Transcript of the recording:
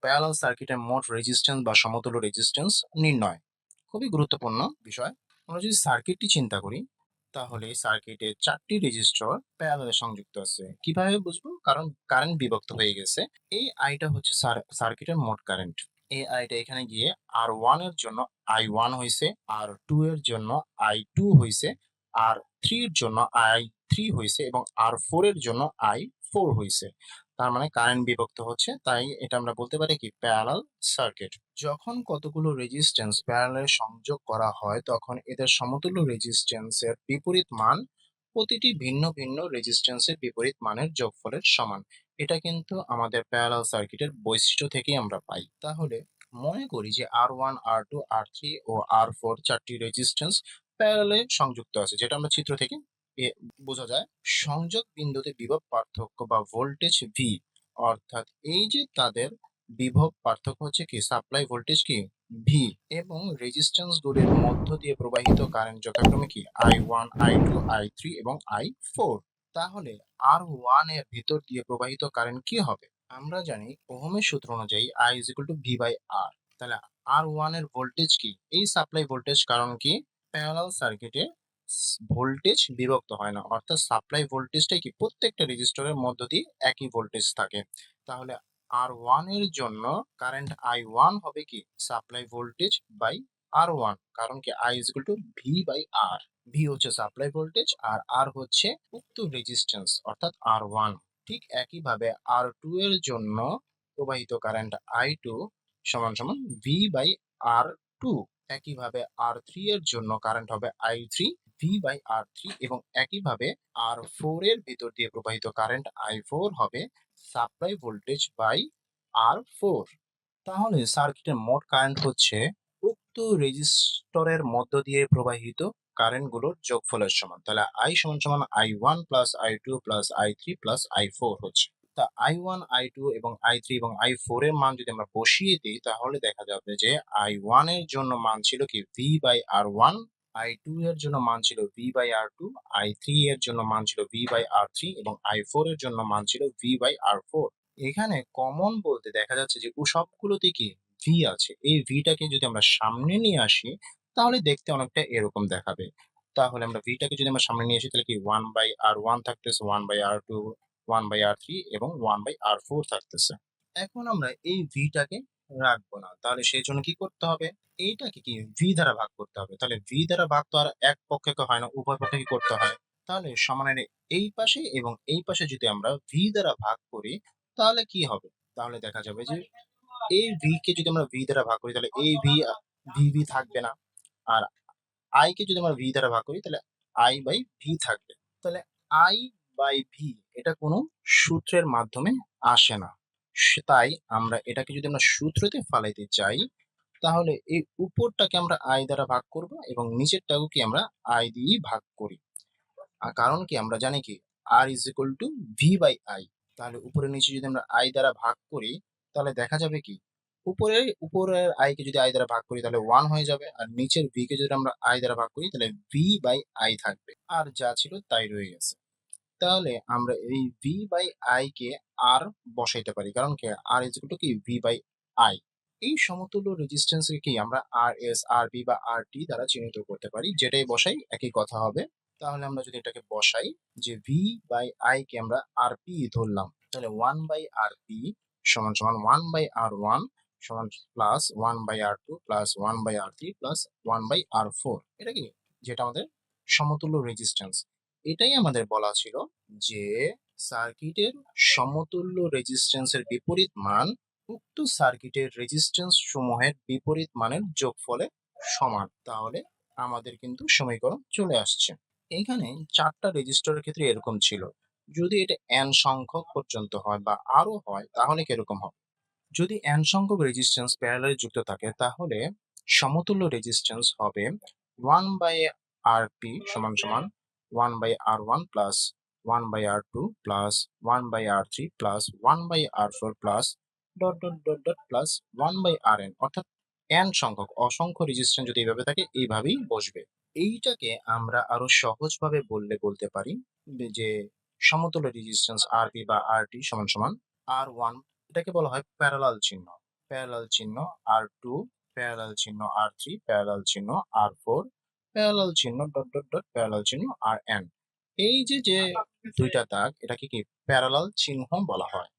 Parallel সার্কিটের মোট resistance বা সমতুল্য রেজিস্ট্যান্স নির্ণয়। খুবই গুরুত্বপূর্ণ বিষয়। আমরা যদি সার্কিটটি চিন্তা করি, তাহলে সার্কিটে 4টি রেজিস্টর প্যারালালে সংযুক্ত আছে। কিভাবে বুঝবো? কারণ কারেন্ট বিভক্ত হয়ে গেছে। এই আইটা হচ্ছে সার্কিটের মোট কারেন্ট। এই আইটা এখানে গিয়ে R1 এর জন্য I1 হইছে, R2 এর জন্য I2 হইছে, R3 এর জন্য I3 হইছে এবং R4 এর জন্য I4 হইছে। তার মানে কারেন্ট বিভক্ত হচ্ছে, তাই এটা আমরা বলতে পারি কি প্যারালাল সার্কিট। যখন কতগুলো রেজিস্ট্যান্স প্যারালালে সংযোগ করা হয় তখন এদের সমতুল্য রেজিস্ট্যান্সের বিপরীত মান প্রতিটি ভিন্ন ভিন্ন রেজিস্ট্যান্সের বিপরীত মানের যোগফলের সমান। এটা কিন্তু আমাদের প্যারালাল সার্কিটের বৈশিষ্ট্য থেকেই আমরা পাই। তাহলে মনে করি যে R1, R2, R3 ও R4 চারটি রেজিস্ট্যান্স প্যারালালে সংযুক্ত আছে, যেটা আমরা চিত্র থেকে বোঝা যায়। সংযোগ বিন্দুতে বিভব পার্থক্য বা ভোল্টেজ ভি, অর্থাৎ এই যে তাদের বিভব পার্থক্য হচ্ছে কি সাপ্লাই ভোল্টেজ কি ভি, এবং রেজিস্ট্যান্স গুলির মধ্য দিয়ে প্রবাহিত কারেন্ট যথাক্রমে কি I1, I2, I3 এবং I4। তাহলে R1 এর ভিতর দিয়ে প্রবাহিত কারেন্ট কি হবে? আমরা জানি ওহমের সূত্র অনুযায়ী I is equal to V by R। তাহলে R1 এর ভোল্টেজ কি? এই সাপ্লাই ভোল্টেজ, কারণ কি প্যারালাল সার্কিটে ভোল্টেজ বিভক্ত হয় না, অর্থাৎ সাপ্লাই ভোল্টেজটাই কি প্রত্যেকটা রেজিস্টরের মধ্য দিয়ে একই ভোল্টেজ থাকে। তাহলে R1 এর জন্য কারেন্ট I1 হবে কি সাপ্লাই ভোল্টেজ বাই R1, কারণ কি I is equal to V by R। V হচ্ছে সাপ্লাই ভোল্টেজ আর R হচ্ছে উক্ত রেজিস্ট্যান্স অর্থাৎ R1। ঠিক একইভাবে R2 এর জন্য প্রবাহিত কারেন্ট I2 সমান সমান V বাই R2। একইভাবে R3 এর জন্য কারেন্ট হবে I3 V বাই R3 এবং একইভাবে R4 এর ভিতর দিয়ে প্রবাহিত কারেন্ট I4 হবে সাপ্লাই ভোল্টেজ বাই R4। তাহলে সার্কিটের মোট কারেন্ট হচ্ছে উক্ত রেজিস্টরের মধ্য দিয়ে প্রবাহিত কারেন্টগুলোর যোগফলের সমান। তাহলে I সমান সমান I1 plus I2 plus I3 plus I4 হচ্ছে। তা I1, I2 এবং I3 এবং I4 এর মান যদি আমরা বসিয়ে দিই তাহলে দেখা যাবে যে I1 এর জন্য মান ছিল কি V বাই R1, I2 এর জন্য মান ছিল V বাই R2, I3 এর জন্য মান ছিল V বাই R3 এবং I4 এর জন্য মান ছিল V বাই R4। এখানে কমন বলতে দেখা যাচ্ছে যে সবগুলোতে কি ভি আছে। এই ভিটাকে যদি আমরা সামনে নিয়ে আসি তাহলে দেখতে অনেকটা এরকম দেখাবে। তাহলে আমরা ভিটাকে যদি আমরা সামনে নিয়ে আসি তাহলে কি 1/R1 থাকতেছে, 1/R2, 1/R3 এবং 1/R4 থাকতেছে। এখন আমরা এই ভিটাকে রাখবো না, তাহলে সেই জন্য কি করতে হবে? এইটাকে কি ভি দ্বারা ভাগ করতে হবে। তাহলে ভি দ্বারা ভাগ তো আর এক পক্ষে হয় না, উভয় পক্ষে কি করতে হয়? তাহলে সমানের এই পাশে এবং এই পাশে যদি আমরা ভি দ্বারা ভাগ করি তাহলে কি হবে? তাহলে দেখা যাবে যে এই ভি কে যদি আমরা ভি দ্বারা ভাগ করি তাহলে এই ভি থাকবে না, আর আই কে যদি আমরা ভি দ্বারা ভাগ করি তাহলে আই বাই ভি থাকবে। তাহলে আই বাই ভি এটা কোনো সূত্রের মাধ্যমে আসে না। তাই আমরা এটাকে যদি আমরা সূত্রতে ফালাইতে চাই তাহলে এই উপরটাকে আমরা আই দ্বারা ভাগ করব এবং নিচেরটাকে কি আমরা আই দিয়ে ভাগ করি। কারণ কি আমরা জানি কি R is equal to V by I. তাহলে উপরে নিচে যদি আমরা আই দ্বারা ভাগ করি তাহলে দেখা যাবে কি উপরের আই কে যদি আই দ্বারা ভাগ করি তাহলে 1 হয়ে যাবে, আর নিচের ভি কে যদি আমরা আই দ্বারা ভাগ করি তাহলে ভি বাই আই থাকবে, আর যা ছিল তাই রয়ে গেছে। তাহলে আমরা এই ভি বাই আই কে আর বসাইতে পারি, কারণ কি আর ইজ ইকুয়াল টু কি ভি বাই আই। এই সমতুল্য রেজিস্ট্যান্স কে কি আমরা আর এস, আর বি বা আর টি দ্বারা চিহ্নিত করতে পারি, যেটাই বসাই একই কথা হবে। তাহলে আমরা যদি এটাকে বসাই যে ভি বাই আই কে আমরা আর পি ধরলাম, তাহলে 1/RP সমান সমান 1/R1 সমান plus 1/R2 plus 1/R3 plus 1/R4। এটা কি যেটা আমাদের সমতুল্য রেজিস্ট্যান্স। এটাই আমাদের বলা ছিল যে সার্কিটের সমতুল্য রেজিস্ট্যান্সের বিপরীত মান উক্ত সার্কিটের রেজিস্ট্যান্স সমূহের বিপরীত মানের যোগফলে সমান। তাহলে আমাদের কিন্তু সমীকরণ চলে আসছে। এখানে 4টা রেজিস্টরের ক্ষেত্রে এরকম ছিল। যদি এটা n সংখ্যক পর্যন্ত হয় বা আরো হয় তাহলে কিরকম হবে? যদি n সংখ্যক রেজিস্ট্যান্স প্যারালালে যুক্ত থাকে তাহলে সমতুল্য রেজিস্ট্যান্স হবে 1/RP সমান সমান 1/R1 plus 1/R2 plus 1/R3 plus 1/R4 plus dot dot dot dot plus 1/RN, অর্থাৎ n সংখ্যক অসংখ্য রেজিস্ট্যান্স যদি এইভাবে থাকে এইভাবেই বসবে। এইটাকে আমরা আরো সহজভাবে বলতে পারি যে সমতুল্য রেজিস্ট্যান্স আরপি বা আরটি সমান সমান R1, এটাকে বলা হয় প্যারালাল চিহ্ন। প্যারালাল চিহ্ন R2, প্যারালাল চিহ্ন R3, প্যারালাল চিহ্ন R4, প্যারালাল চিহ্ন ডট ডট ডট প্যারালাল চিহ্ন Rn। এই যে দুইটা দাগ এটাকে কি প্যারালাল চিহ্ন বলা হয়।